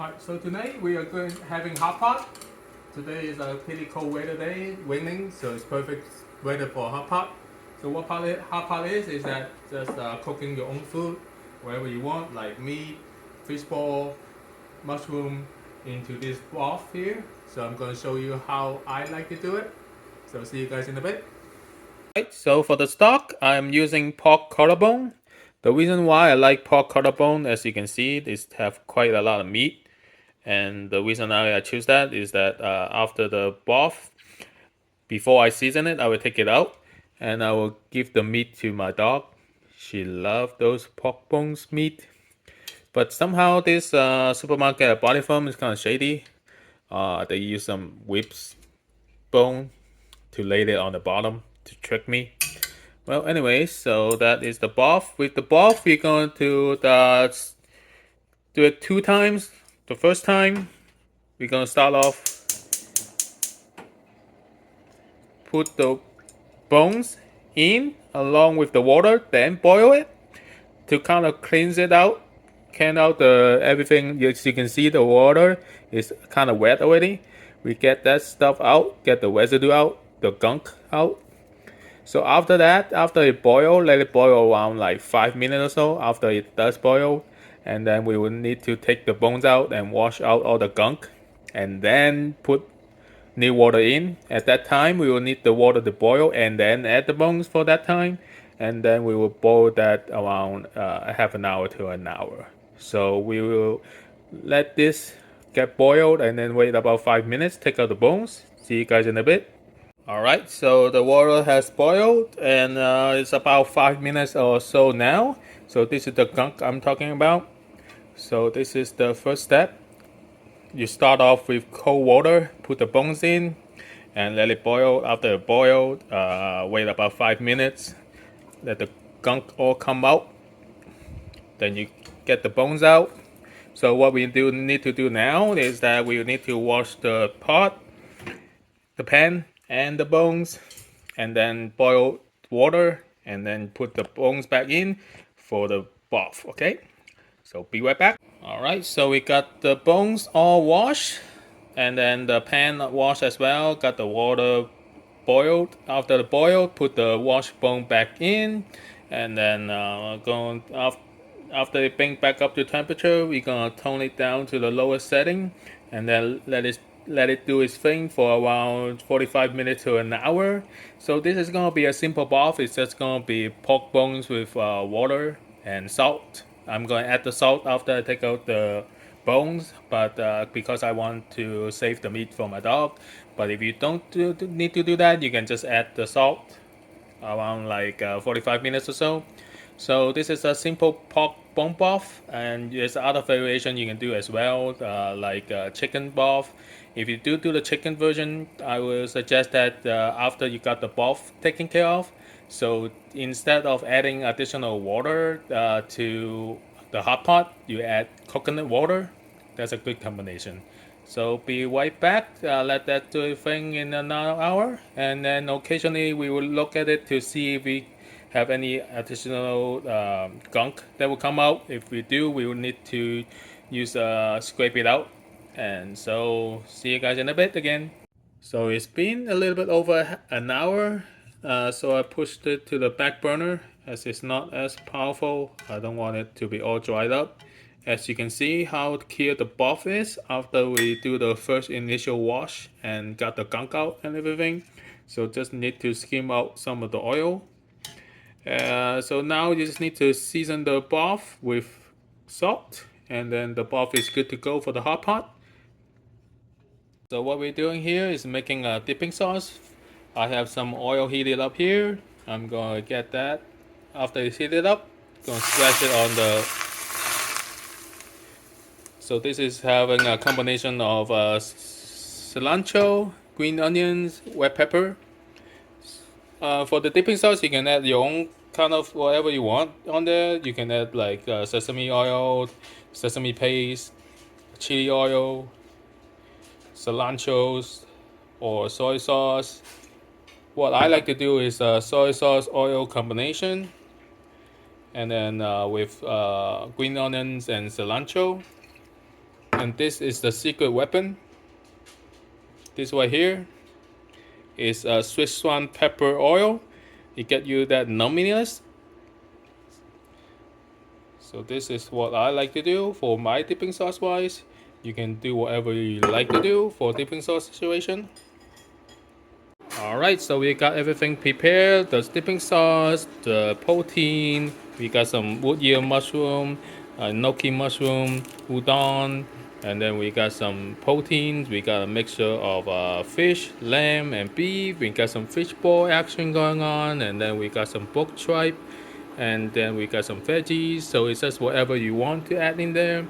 Alright, so tonight we are having hot pot. Today is a pretty cold weather day, raining, so it's perfect weather for hot pot. So what hot pot is that just cooking your own food, wherever you want, like meat, fish ball, mushroom, into this broth here. So I'm going to show you how I like to do it. So see you guys in a bit. Right, so for the stock, I'm using pork collarbone. The reason why I like pork collarbone, as you can see, is have quite a lot of meat. And the reason I choose that is that after the broth, before I season it, I will take it out and I will give the meat to my dog. She loves those pork bones meat. But somehow this supermarket at Body Farm is kind of shady. They use some whips bone to lay it on the bottom to trick me. Well, anyway, so that is the broth. With the broth, we're going to do it 2 times. The first time, we're going to start off, put the bones in along with the water, then boil it to kind of cleanse it out, clean out the everything. As you can see, the water is kind of wet already. We get that stuff out, get the residue out, the gunk out. So after that, after it boil, let it boil around like 5 minutes or so. After it does boil, and then we will need to take the bones out and wash out all the gunk, and then put new water in. At that time, we will need the water to boil, and then add the bones for that time, and then we will boil that around half an hour to an hour. So we will let this get boiled, and then wait about 5 minutes. Take out the bones. See you guys in a bit. Alright, so the water has boiled and it's about 5 minutes or so now. So this is the gunk I'm talking about. So this is the first step. You start off with cold water, put the bones in and let it boil. After it boiled, wait about 5 minutes. Let the gunk all come out. Then you get the bones out. So what we need to do now is that we need to wash the pot, the pan, and the bones, and then boil water, and then put the bones back in for the broth. Okay, so be right back. All right, so we got the bones all washed, and then the pan washed as well. Got the water boiled. After the boil, put the washed bone back in, and then going after it brings back up to temperature, we're gonna tone it down to the lowest setting, and then let it do its thing for around 45 minutes to an hour. So this is gonna be a simple broth. It's just gonna be pork bones with water and salt. I'm gonna add the salt after I take out the bones, but because I want to save the meat for my dog. But if you don't need to do that, you can just add the salt around like 45 minutes or so. So this is a simple pork bone broth, and there's other variation you can do as well, like chicken broth. If you do the chicken version, I will suggest that after you got the broth taken care of, so instead of adding additional water to the hot pot, you add coconut water. That's a good combination. So be right back. Let that do its thing in another hour, and then occasionally we will look at it to see if we have any additional gunk that will come out. If we do, we will need to use scrape it out. And so see you guys in a bit again. So it's been a little bit over an hour. So I pushed it to the back burner as it's not as powerful. I don't want it to be all dried up. As you can see how clear the broth is after we do the first initial wash and got the gunk out and everything. So just need to skim out some of the oil. So now you just need to season the broth with salt, and then the broth is good to go for the hot pot. So what we're doing here is making a dipping sauce. I have some oil heated up here. I'm gonna get that. After it's heated up, gonna splash it on the. So this is having a combination of cilantro, green onions, red pepper. For the dipping sauce, you can add your own kind of whatever you want on there. You can add like sesame oil, sesame paste, chili oil, cilantro, or soy sauce. What I like to do is soy sauce oil combination, and then with green onions and cilantro. And this is the secret weapon. This right here is a Szechuan pepper oil. It get you that numminess. So this is what I like to do for my dipping sauce wise. You can do whatever you like to do for dipping sauce situation. Alright, so we got everything prepared. The dipping sauce, the protein, we got some wood ear mushroom, gnocchi mushroom, udon, and then we got some proteins. We got a mixture of fish, lamb, and beef. We got some fish ball action going on, and then we got some pork tripe, and then we got some veggies. So it's just whatever you want to add in there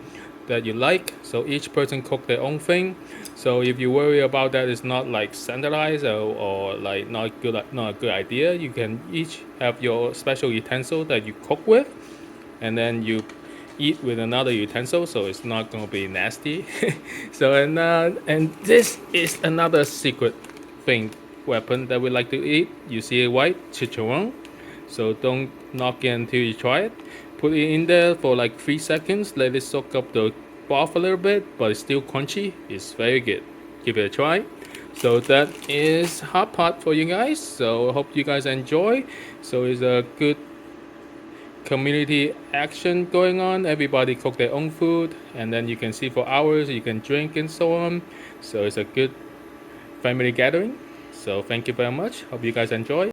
that you like. So each person cook their own thing. So if you worry about that it's not like standardized or like not a good idea, you can each have your special utensil that you cook with, and then you eat with another utensil, so it's not gonna be nasty. So and this is another secret thing weapon that we like to eat. You see it white chicharron. So don't knock it until you try it. Put it in there for like 3 seconds. Let it soak up the broth a little bit, but it's still crunchy. It's very good. Give it a try. So that is hot pot for you guys. So I hope you guys enjoy. So it's a good community action going on. Everybody cook their own food, and then you can see for hours. You can drink and so on. So it's a good family gathering. So thank you very much. Hope you guys enjoy.